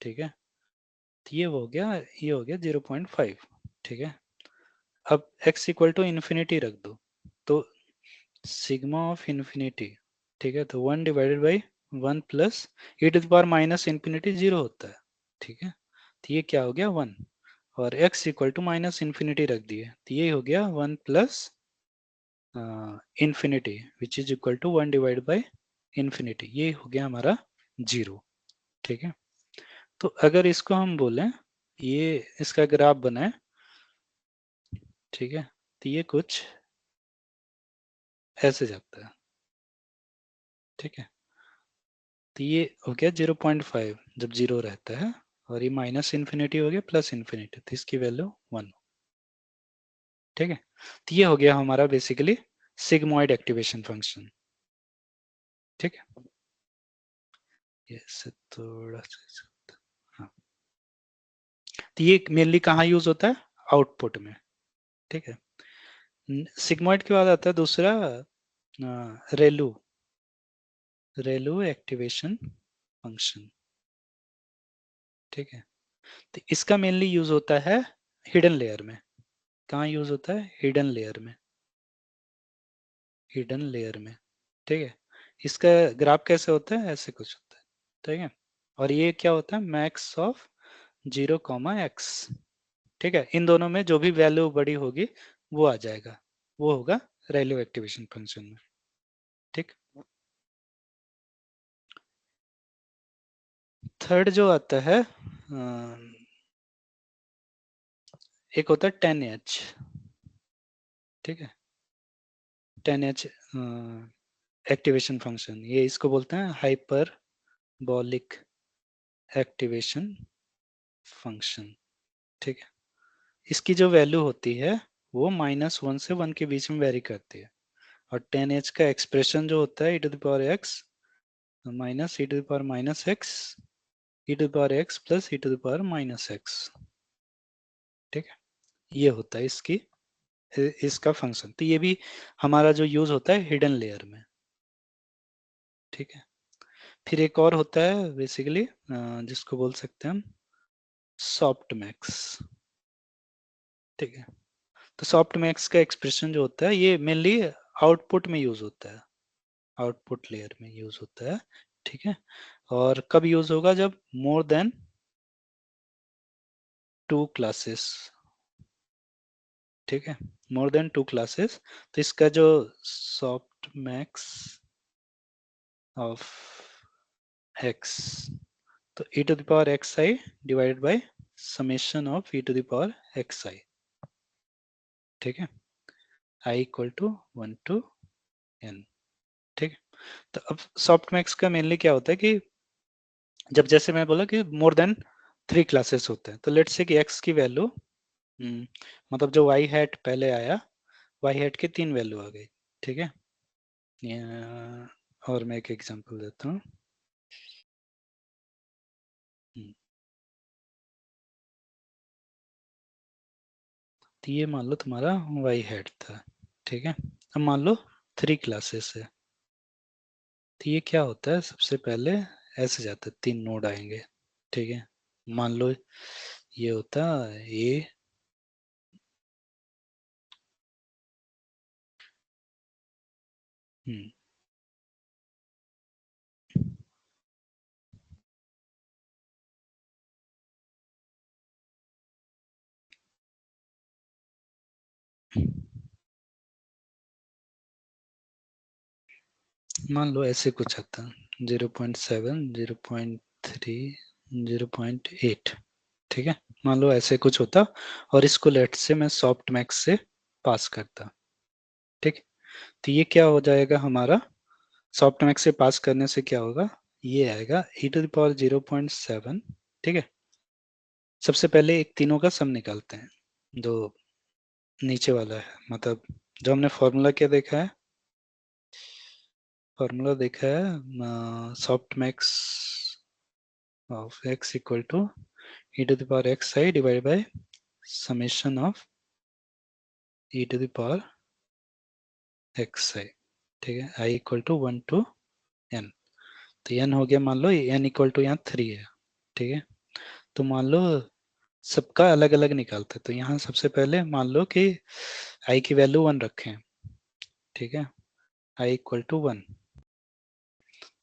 ठीक है। तो ये हो गया, ये हो गया 0.5, ठीक है। अब x इक्वल टू इन्फिनिटी रख दो, तो सिग्मा ऑफ इन्फिनिटी, ठीक है, तो 1/1 plus E to the power minus infinity 0 होता है, ठीक है। तो ये क्या हो गया 1, और x equal to minus infinity रख दिए, तो ये हो गया 1 plus infinity which is equal to 1/इन्फिनिटी, ये हो गया हमारा 0, ठीक है। तो अगर इसको हम बोलें, ये इसका ग्राफ बनाए, ठीक है, तो ये कुछ ऐसे जाता है, ठीक है। तो ये हो गया 0.5 जब 0 रहता है, और ये माइनस इन्फिनिटी हो गया प्लस इन्फिनिटी, तो इसकी वैल्यू 1, ठीक है। तो ये हो गया हमारा बेसिकली सिग्मोइड एक्टिवेशन फंक्शन, ठीक है। ये से थोड़ा सा, हाँ, तो ये मेनली कहाँ यूज होता है, आउटपुट में, ठीक है। सिग्मोइड के बाद आता है दूसरा रेलू, रेलू एक्टिवेशन फंक्शन, ठीक है। तो इसका मेनली यूज होता है हिडन लेयर में, कहाँ यूज होता है, हिडन लेयर में, हिडन लेयर में, ठीक है। इसका ग्राफ कैसे होता है, ऐसे कुछ होता है, ठीक है। और ये क्या होता है, मैक्स ऑफ 0, x, ठीक है। इन दोनों में जो भी वैल्यू बड़ी होगी वो आ जाएगा, वो होगा रेलू एक्टिवेशन फंक्शन में, ठीक। थर्ड जो आता है, एक होता है 10H, ठीक है, 10H एक्टिवेशन फंक्शन, ये इसको बोलते हैं हाइपरबॉलिक एक्टिवेशन फंक्शन, ठीक है। इसकी जो वैल्यू होती है वो -1 से 1 के बीच में वेरी करती है, और 10H का एक्सप्रेशन जो होता है e to the power x minus e to the power minus x e to the power x plus E to the power minus x, ठीक है। ये होता है इसकी इसका फंक्शन। तो ये भी हमारा जो यूज होता है हिडन लेयर में, ठीक है। फिर एक और होता है बेसिकली जिसको बोल सकते हैं हम सॉफ्ट मैक्स, ठीक है। तो सॉफ्ट मैक्स का एक्सप्रेशन जो होता है ये मेनली आउटपुट में यूज होता है, आउटपुट लेयर में यूज होता है, ठीक है। और कब यूज होगा, जब मोर देन 2 क्लासेस, ठीक है, मोर देन 2 क्लासेस, तो इसका जो सॉफ्ट मैक्स ऑफ x, तो e to the power xi divided by summation of e to the power xi, ठीक है, i equal to 1 to n, ठीक है। तो अब सॉफ्ट मैक्स का मेनली क्या होता है कि जब जैसे मैं बोला कि मोर देन 3 क्लासेस होते हैं, तो लेट्स से कि x की वैल्यू मतलब जो y हैट पहले आया, y हैट की 3 वैल्यू आ गई, ठीक है। और मैं एक एग्जांपल देता हूँ। हम्म, तो ये मान लो तुम्हारा y हैट था, ठीक है। अब मान लो 3 क्लासेस है, तो ये क्या होता है, सबसे पहले ऐसे जाता है, 3 नोड आएंगे, ठीक है। मान लो ये होता ए, मान लो ऐसे कुछ आता, 0.7, 0.3, 0.8, ठीक है। मान लो ऐसे कुछ होता, और इसको लेट से मैं सॉफ्ट मैक्स से पास करता, ठीक। तो ये क्या हो जाएगा हमारा, सॉफ्ट मैक्स से पास करने से क्या होगा, ये आएगा e टू द पावर 0.7, ठीक है। सबसे पहले एक तीनों का सम निकालते हैं, जो नीचे वाला है, मतलब जो हमने फॉर्मूला क्या देखा है, फॉर्मूला देखा है soft max of x equal to e to the power xi divided by summation of e to the power xi, ठीक है, i equal to 1 to n। तो n हो गया, मान लो n इक्वल टू यहाँ 3 है, ठीक है। तो मान लो सबका अलग अलग निकालते, तो यहाँ सबसे पहले मान लो कि i की वैल्यू 1 रखें, ठीक है, i इक्वल टू 1,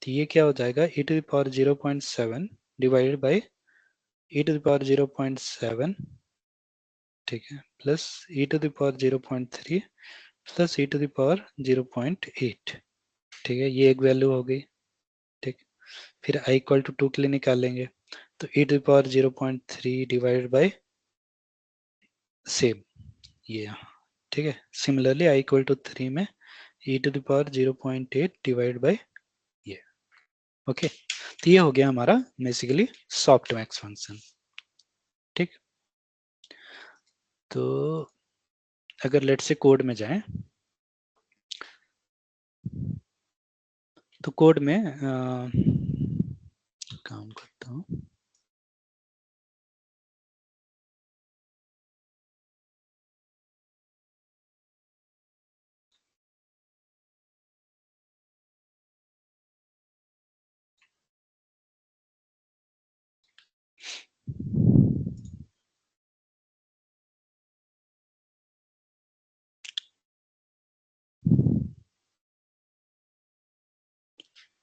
तो ये क्या हो जाएगा, e to the power 0.7 divided by e to the power 0.7, ठीक है, plus e to the power 0.3 plus e to the power 0.8, ठीक है, ये एक वैल्यू हो गई, ठीक। फिर i इक्वल टू 2 के लिए निकालेंगे, तो e to the power 0.3 divided by same ये यहाँ, ठीक है। सिमिलरली i इक्वल टू 3 में e to the power 0.8 divide by ये, ओके। तो ये हो गया हमारा बेसिकली सॉफ्ट मैक्स फंक्शन, ठीक। तो अगर लेट से कोड में जाएं, तो कोड में काम करता हूँ,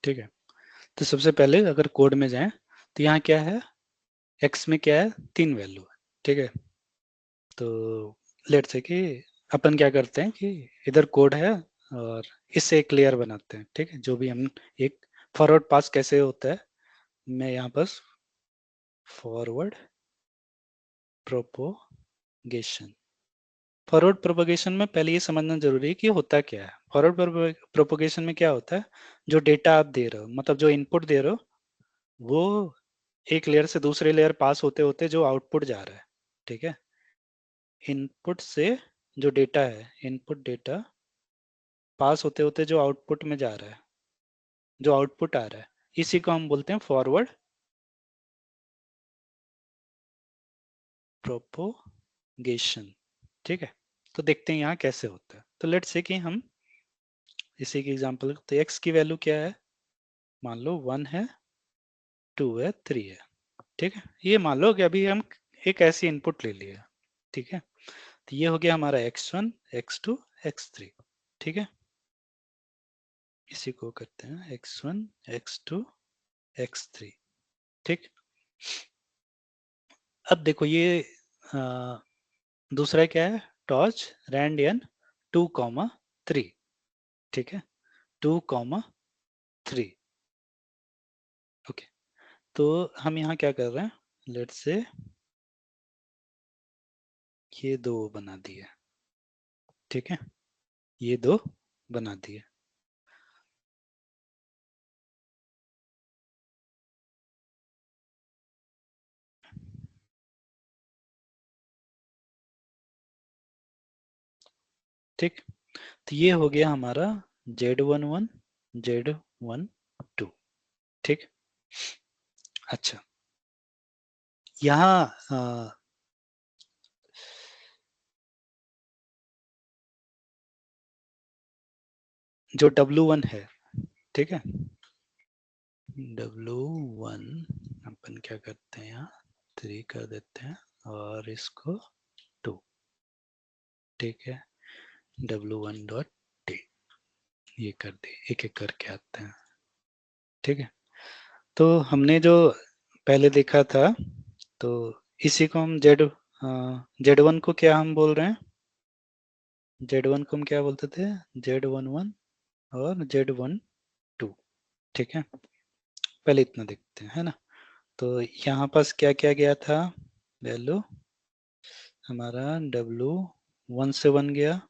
ठीक है। तो सबसे पहले अगर कोड में जाएं, तो यहाँ क्या है, x में क्या है, 3 वैल्यू है, ठीक है। तो लेट से कि अपन क्या करते हैं कि इधर कोड है और इससे एक लेयर बनाते हैं, ठीक है। जो भी हम एक फॉरवर्ड पास कैसे होता है, मैं यहाँ बस फॉरवर्ड प्रोपोगेशन, फॉरवर्ड प्रोपोगेशन में पहले ये समझना जरूरी है कि होता क्या है। फॉरवर्ड प्रोपोगेशन में क्या होता है, जो डेटा आप दे रहे हो, मतलब जो इनपुट दे रहे हो, वो एक लेयर से दूसरे लेयर पास होते होते जो आउटपुट जा रहा है, ठीक है। इनपुट से जो डेटा है, इनपुट डेटा पास होते होते जो आउटपुट में जा रहा है, जो आउटपुट आ रहा है, इसी को हम बोलते हैं फॉरवर्ड प्रोपोगेशन, ठीक है। तो देखते हैं यहाँ कैसे होता है। तो लेट्स से कि हम इसी की एग्जांपल, तो x की वैल्यू क्या है, मान लो 1 है, 2 है, 3 है, ठीक है। ये मान लो कि अभी हम एक ऐसी इनपुट ले लिए, ठीक है। तो ये हो गया हमारा x1, x2, x3, ठीक है। इसी को करते हैं x1, x2, x3, ठीक। अब देखो ये दूसरा क्या है, टॉर्च रैंड एन 2,3, ठीक है, 2,3। ओके, तो हम यहाँ क्या कर रहे हैं, लेट्स से ये दो बना दिए, ठीक है, ये दो बना दिए। ठीक, तो ये हो गया हमारा Z11 Z12, ठीक। अच्छा, यहाँ जो W1 है, ठीक है, W1 अपन क्या करते हैं, यहाँ 3 कर देते हैं और इसको 2, ठीक है, W1 डॉट टी, ये कर दिए, एक एक करके आते हैं, ठीक है। तो हमने जो पहले देखा था, तो इसी को हम Z1 को क्या हम बोल रहे हैं, Z1 को हम क्या बोलते थे, Z11 और Z12, ठीक है। पहले इतना देखते हैं, है ना। तो यहाँ पास क्या क्या गया था, वैल्यू हमारा W1 से 1 गया,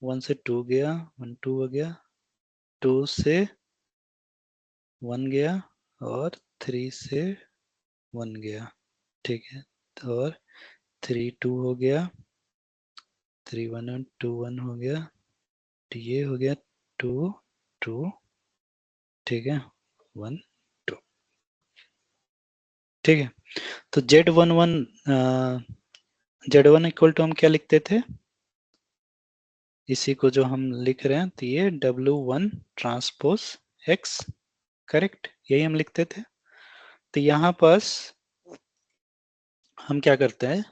1 से 2 गया, 1 2 हो गया, 2 से 1 गया और 3 से 1 गया, ठीक है। तो और 3 2 हो गया, 3 1 और 2 1 हो गया, तो ये हो गया 2 2, ठीक है, 1 2, ठीक है। तो Z11 इक्वल टू हम क्या लिखते थे, इसी को जो हम लिख रहे हैं, तो ये W1 ट्रांसपोज X, करेक्ट, यही हम लिखते थे। तो यहाँ पास हम क्या करते हैं,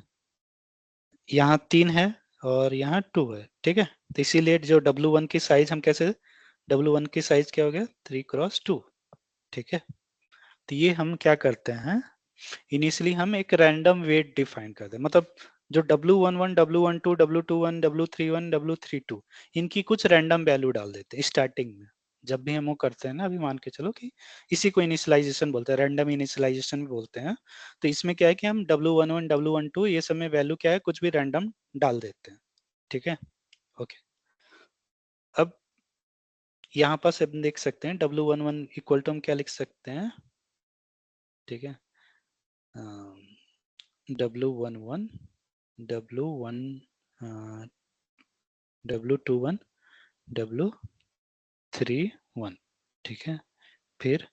यहाँ 3 है और यहाँ 2 है, ठीक है। तो इसीलिए जो W1 की साइज हम कैसे, W1 की साइज क्या हो गया, 3x2, ठीक है। तो ये हम क्या करते हैं, इनिशियली हम एक रैंडम वेट डिफाइन करते हैं, मतलब जो W11 W12 W21 W31 W32 इनकी कुछ रैंडम वैल्यू डाल देते हैं स्टार्टिंग में। जब भी हम वो करते हैं ना, अभी मान के चलो कि इसी को इनिशियलाइजेशन बोलते हैं, रैंडम इनिशियलाइजेशन भी बोलते हैं। तो इसमें क्या है कि हम W11 W12 ये सब में वैल्यू क्या है, कुछ भी रैंडम डाल देते हैं, ठीक है। ओके, अब यहाँ पर हम देख सकते हैं W11 इक्वल टू हम क्या लिख सकते हैं, ठीक है, W11 W1 W21 W31, ठीक है। फिर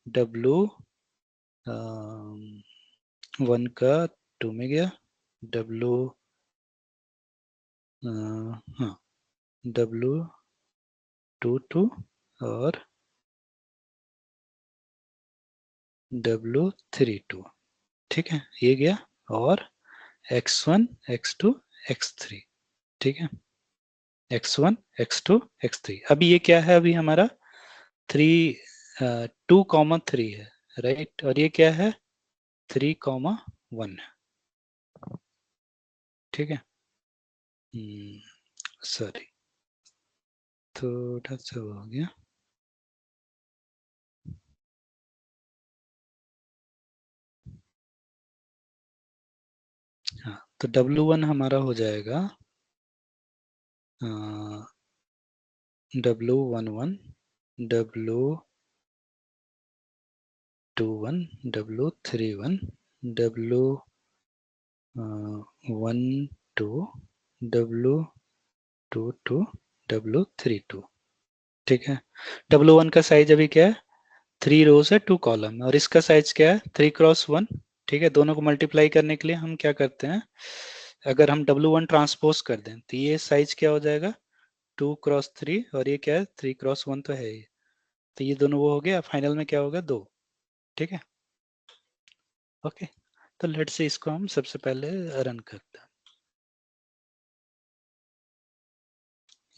W1 का 2 में गया, W हाँ W22 और W32, ठीक है, ये गया। और X1 X2 X3, ठीक है, X1 X2 X3। अभी ये क्या है, अभी हमारा 2,3 है, राइट, और ये क्या है 3,1 है, ठीक है। सॉरी, थोड़ा सा हो गया, हाँ। तो W1 हमारा हो जाएगा W11 W21 W31 W12 W22 W32, ठीक है। W1 का साइज अभी क्या है, 3 रोज है 2 कॉलम, और इसका साइज क्या है 3x1, ठीक है। दोनों को मल्टीप्लाई करने के लिए हम क्या करते हैं, अगर हम W1 ट्रांसपोज कर दें तो ये साइज क्या हो जाएगा 2x3, और ये क्या है 3x1 तो है ही। तो ये दोनों वो हो गया, फाइनल में क्या होगा 2, ठीक है। ओके, तो लेट से इसको हम सबसे पहले रन करते हैं,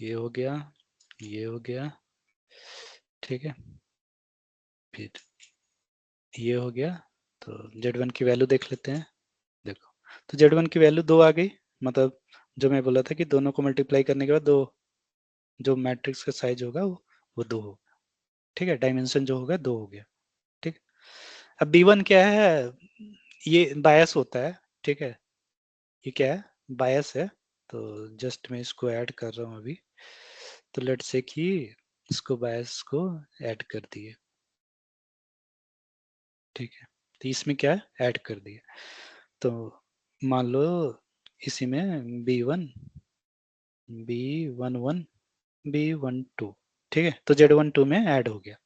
ये हो गया, ये हो गया, ठीक है। फिर ये हो गया, तो Z1 की वैल्यू देख लेते हैं, देखो, तो Z1 की वैल्यू 2 आ गई, मतलब जो मैं बोला था कि दोनों को मल्टीप्लाई करने के बाद दो, जो मैट्रिक्स का साइज होगा वो दो होगा। ठीक है, डायमेंशन जो होगा दो हो गया। ठीक। अब B1 क्या है, ये बायस होता है। ठीक है, ये क्या है, बायस है। तो जस्ट मैं इसको ऐड कर रहा हूँ अभी। तो लेट से कि इसको बायस को ऐड कर दिए। ठीक है, तो इसमें क्या है, ऐड कर दिए। तो मान लो इसी में B11 B12, ठीक है, तो Z12 में ऐड हो गया।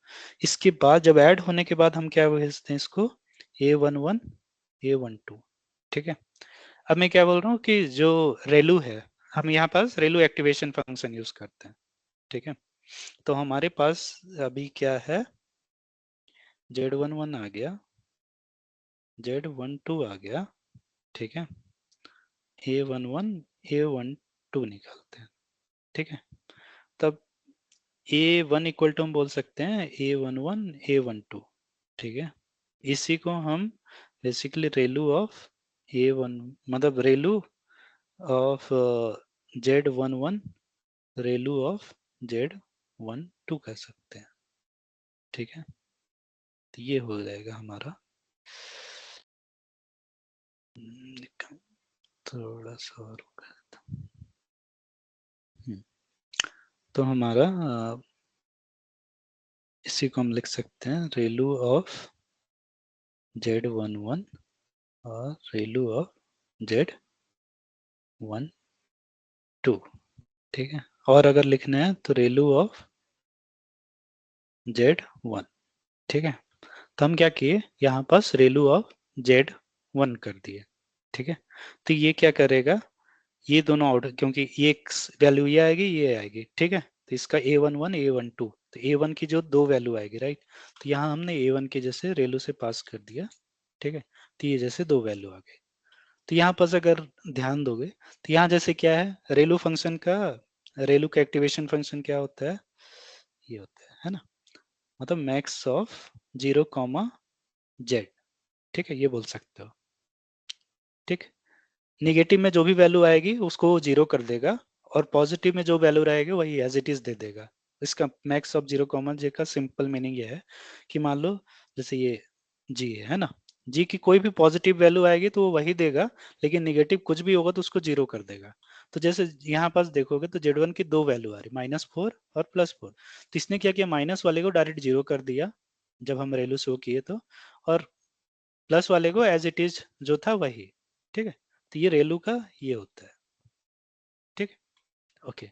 इसके बाद जब ऐड होने के बाद हम क्या भेजते हैं इसको, A11 A12। ठीक है, अब मैं क्या बोल रहा हूँ कि जो रेलू है, हम यहाँ पास रेलू एक्टिवेशन फंक्शन यूज करते हैं। ठीक है, तो हमारे पास अभी क्या है, Z11 आ गया, Z12 आ गया। ठीक है, A11 A12 निकालते हैं। ठीक है, तब A1 इक्वल टू हम बोल सकते हैं A11 A12। ठीक है, इसी को हम बेसिकली रेलू ऑफ A1, मतलब रेलू of Z11 Relu of Z12 कह सकते हैं। ठीक है, तो ये हो जाएगा हमारा। थोड़ा सा और होगा। हम्म, तो हमारा इसी को हम लिख सकते हैं रेलू ऑफ Z11 और रेलू ऑफ Z12। ठीक है, और अगर लिखना है तो रेलू ऑफ Z1। ठीक है, तो हम क्या किए, यहाँ पास रेलू ऑफ Z1 कर दिए। ठीक है, तो ये क्या करेगा, ये दोनों आउट, क्योंकि ये वैल्यू ये आएगी ये आएगी। ठीक है, तो इसका A11 A12, तो A1 की जो दो वैल्यू आएगी, राइट। तो यहाँ हमने A1 के जैसे रेलू से पास कर दिया। ठीक है, तो ये जैसे दो वैल्यू आ गई। तो यहाँ पास अगर ध्यान दोगे तो यहाँ जैसे क्या है, रेलू फंक्शन का, रेलू का एक्टिवेशन फंक्शन क्या होता है, ये होता है ना, मतलब मैक्स ऑफ 0, Z। ठीक है, ये बोल सकते हो। ठीक, निगेटिव में जो भी वैल्यू आएगी उसको जीरो कर देगा, और पॉजिटिव में जो वैल्यू रहेगी वही एज इट इज दे देगा। इसका मैक्स ऑफ 0, J का सिंपल मीनिंग ये है कि मान लो जैसे ये G है ना, G की कोई भी पॉजिटिव वैल्यू आएगी तो वो वही देगा, लेकिन निगेटिव कुछ भी होगा तो उसको जीरो कर देगा। तो जैसे यहाँ पास देखोगे तो Z1 की दो वैल्यू आ रही, -4 और +4। तो इसने क्या किया, माइनस वाले को डायरेक्ट जीरो कर दिया जब हम वैल्यू शो किए तो, और प्लस वाले को एज इट इज जो था वही। ठीक है, तो ये रेलू का ये होता है। ठीक, ओके।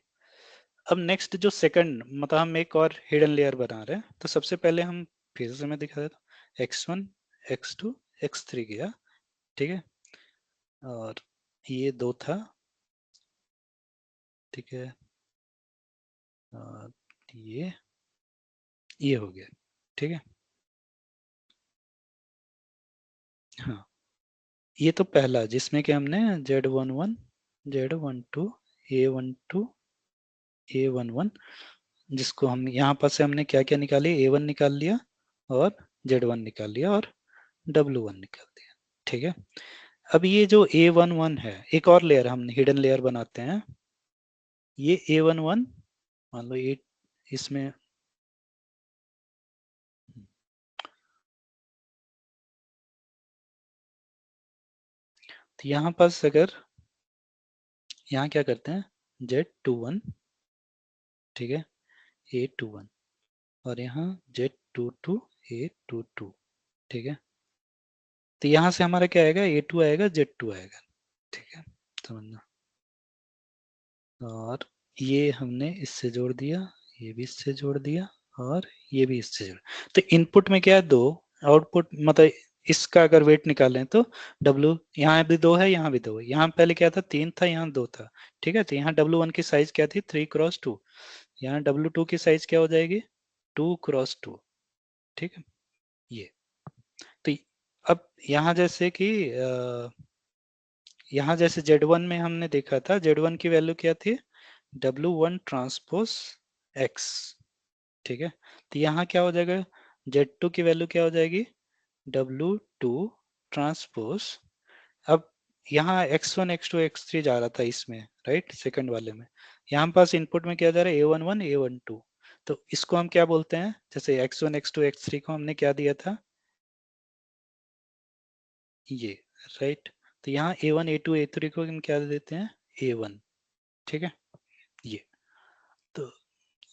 अब नेक्स्ट जो सेकंड, मतलब हम एक और हिडन लेयर बना रहे हैं, तो सबसे पहले हम फिर से मैं दिखा देता हूँ, X1 X2 X3 किया। ठीक है, और ये दो था। ठीक है, और ये हो गया। ठीक है, हाँ, ये तो पहला जिसमें कि हमने Z11 Z12 A12 A11, जिसको हम यहाँ पर से हमने क्या क्या निकाली, A1 निकाल लिया और Z1 निकाल लिया और W1 निकाल दिया। ठीक है, अब ये जो A11 है, एक और लेयर हम हिडन लेयर बनाते हैं। ये A11 मान लो ये इसमें, तो यहाँ पास अगर यहाँ क्या करते हैं, Z21, ठीक है, A21, और यहाँ Z22 A22। ठीक है, तो यहाँ से हमारा क्या आएगा, A2 आएगा Z2 आएगा। ठीक है, समझना। और ये हमने इससे जोड़ दिया, ये भी इससे जोड़ दिया, और ये भी इससे जोड़। तो इनपुट में क्या है, दो, आउटपुट मतलब इसका अगर वेट निकालें तो W यहाँ भी दो है, यहाँ भी दो है। यहाँ पहले क्या था, तीन था, यहाँ दो था। ठीक है, तो यहाँ W1 की साइज क्या थी, 3x2। यहाँ W2 की साइज क्या हो जाएगी, 2x2। ठीक है, ये तो अब यहाँ जैसे कि यहाँ जैसे Z1 में हमने देखा था, Z1 की वैल्यू क्या थी, W1 ट्रांसपोज X। ठीक है, तो यहाँ क्या हो जाएगा, Z2 की वैल्यू क्या हो जाएगी, W2 ट्रांसपोज। अब यहाँ x1 x2 x3 जा रहा था इसमें, राइट, सेकंड वाले में। यहाँ पास इनपुट में क्या जा रहा है, a11 a12। तो इसको हम क्या बोलते हैं, जैसे x1 x2 x3 को हमने क्या दिया था, ये, राइट। तो यहाँ a1 a2 a3 को हम क्या देते हैं, a1, ठीक है, ये। तो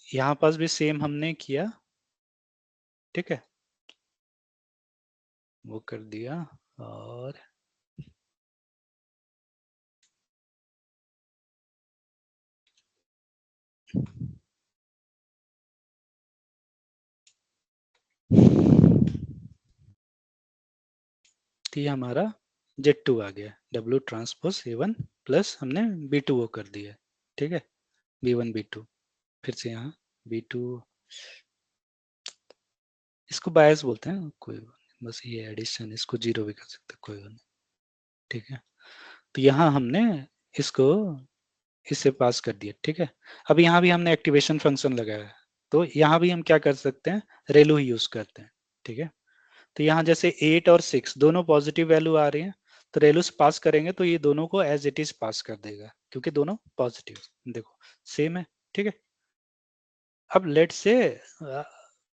यहाँ पास भी सेम हमने किया, ठीक है, वो कर दिया। और तो ये हमारा Z2 आ गया, W ट्रांसपोज A1 प्लस हमने B2 वो कर दिया, ठीक है, B1 B2। फिर से यहाँ B2, इसको बायस बोलते हैं, कोई बात नहीं, बस ये एडिशन, इसको जीरो भी कर सकते हैं, कोई बात नहीं, ठीक है। तो यहाँ हमने इसको इससे पास कर दिया, ठीक है। अब यहाँ भी हमने एक्टिवेशन फंक्शन लगाया है, तो यहाँ भी हम क्या कर सकते हैं, रेलो ही यूज करते हैं, ठीक है। तो यहाँ जैसे 8 और 6 दोनों पॉजिटिव वैल्यू आ रही है, तो रेलूस पास करेंगे तो ये दोनों को एज इट इज पास कर देगा, क्योंकि दोनों पॉजिटिव, देखो सेम है, ठीक है। अब लेट से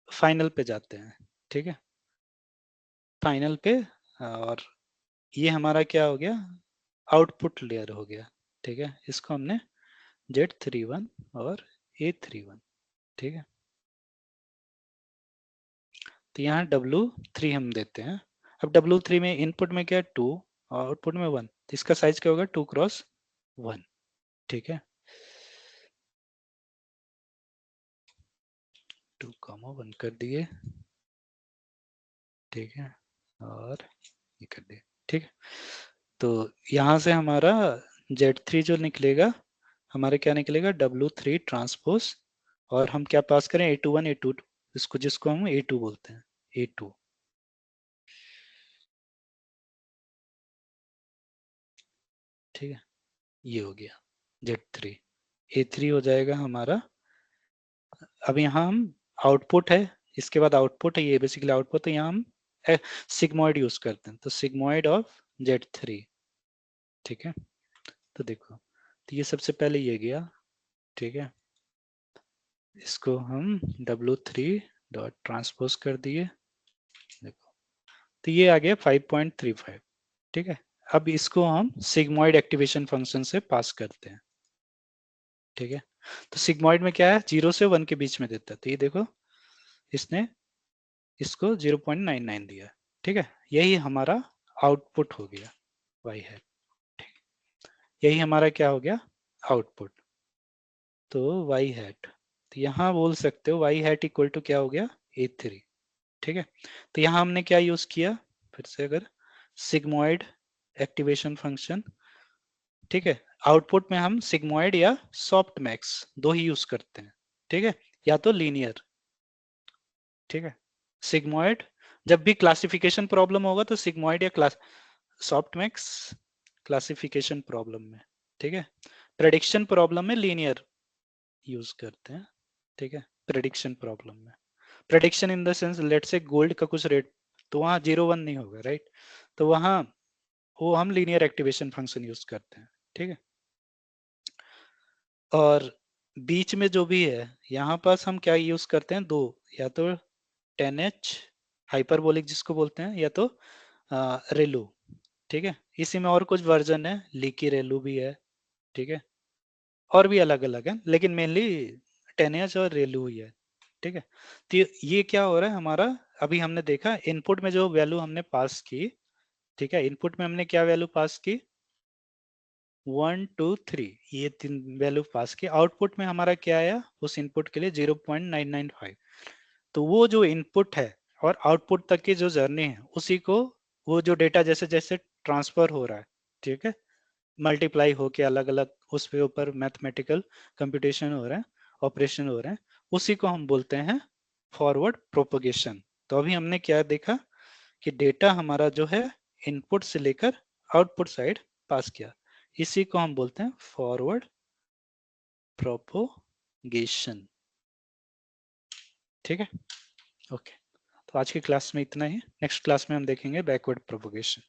फाइनल पे जाते हैं, ठीक है, फाइनल पे। और ये हमारा क्या हो गया, आउटपुट लेयर हो गया, ठीक है। इसको हमने Z31 और A31, ठीक है। तो यहाँ W3 हम देते हैं। अब W3 में इनपुट में क्या है, 2 और आउटपुट में 1, तो इसका साइज क्या होगा, 2x1, ठीक है। 2,1 कर दिए, ठीक है, और ये कर दिए, ठीक है। तो यहाँ से हमारा Z3 जो निकलेगा, हमारे क्या निकलेगा, W3 ट्रांसपोज, और हम क्या पास करें, A21 A2, इसको जिसको हम A2 बोलते हैं, A2, ठीक है। ये हो गया Z3, A3 हो जाएगा हमारा। अब यहाँ हम आउटपुट है, इसके बाद आउटपुट है, ये बेसिकली आउटपुट, तो यहाँ हम सिग्मॉइड यूज करते हैं, तो सिग्मॉइड ऑफ Z3, ठीक है। तो देखो, तो ये सबसे पहले ये गया, ठीक है, इसको हम W3 डॉट ट्रांसपोज कर दिए, देखो, तो ये आ गया 5.35, ठीक है। अब इसको हम सिग्मॉइड एक्टिवेशन फंक्शन से पास करते हैं, ठीक है। तो सिग्मॉइड में क्या है, 0 से 1 के बीच में देता है, तो ये देखो, इसने इसको 0.99 दिया, ठीक है। यही हमारा आउटपुट हो गया, वाई हैट, यही हमारा क्या हो गया, आउटपुट। तो वाई हैट, तो यहाँ बोल सकते हो वाई हैट इक्वल टू क्या हो गया, A3, ठीक है। तो यहाँ हमने क्या यूज किया, फिर से अगर सिग्मॉइड एक्टिवेशन फंक्शन, ठीक है। आउटपुट में हम सिग्मॉइड या सॉफ्ट मैक्स दो ही यूज करते हैं, ठीक है, या तो लीनियर, ठीक है। सिग्मॉइड, जब भी क्लासिफिकेशन प्रॉब्लम होगा तो सिग्मॉइड या class soft max classification problem में, ठीक है। प्रेडिक्शन प्रॉब्लम में लीनियर यूज करते हैं, ठीक है, प्रेडिक्शन प्रॉब्लम में। Prediction in the sense, let say gold का कुछ रेट, तो वहां 0 1 नहीं होगा, राइट। तो वहां वो हम लीनियर एक्टिवेशन फंक्शन यूज करते हैं, ठीक है। और बीच में जो भी है, यहाँ पास हम क्या यूज करते हैं, दो, या तो 10H हाइपरबोलिक जिसको बोलते हैं, या तो रेलू, ठीक है। इसी में और कुछ वर्जन है, लीकी रेलू भी है, ठीक है, और भी अलग अलग है, लेकिन मेनली 10H और रेलू ही है, ठीक है। तो ये क्या हो रहा है हमारा, अभी हमने देखा इनपुट में जो वैल्यू हमने पास की, ठीक है, इनपुट में हमने क्या वैल्यू पास की, 1 2 3, ये तीन वैल्यू पास की। आउटपुट में हमारा क्या आया, उस इनपुट के लिए 0.995। तो वो जो इनपुट है और आउटपुट तक की जो जर्नी है, उसी को, वो जो डेटा जैसे जैसे ट्रांसफर हो रहा है, ठीक है, मल्टीप्लाई होके अलग अलग उस पे ऊपर मैथमेटिकल कंप्यूटेशन हो रहा है, ऑपरेशन हो रहे हैं, उसी को हम बोलते हैं फॉरवर्ड प्रोपगेशन। तो अभी हमने क्या देखा कि डेटा हमारा जो है इनपुट से लेकर आउटपुट साइड पास किया, इसी को हम बोलते हैं फॉरवर्ड प्रोपोगेशन, ठीक है, ओके। तो आज की क्लास में इतना ही, नेक्स्ट क्लास में हम देखेंगे बैकवर्ड प्रोपोगेशन।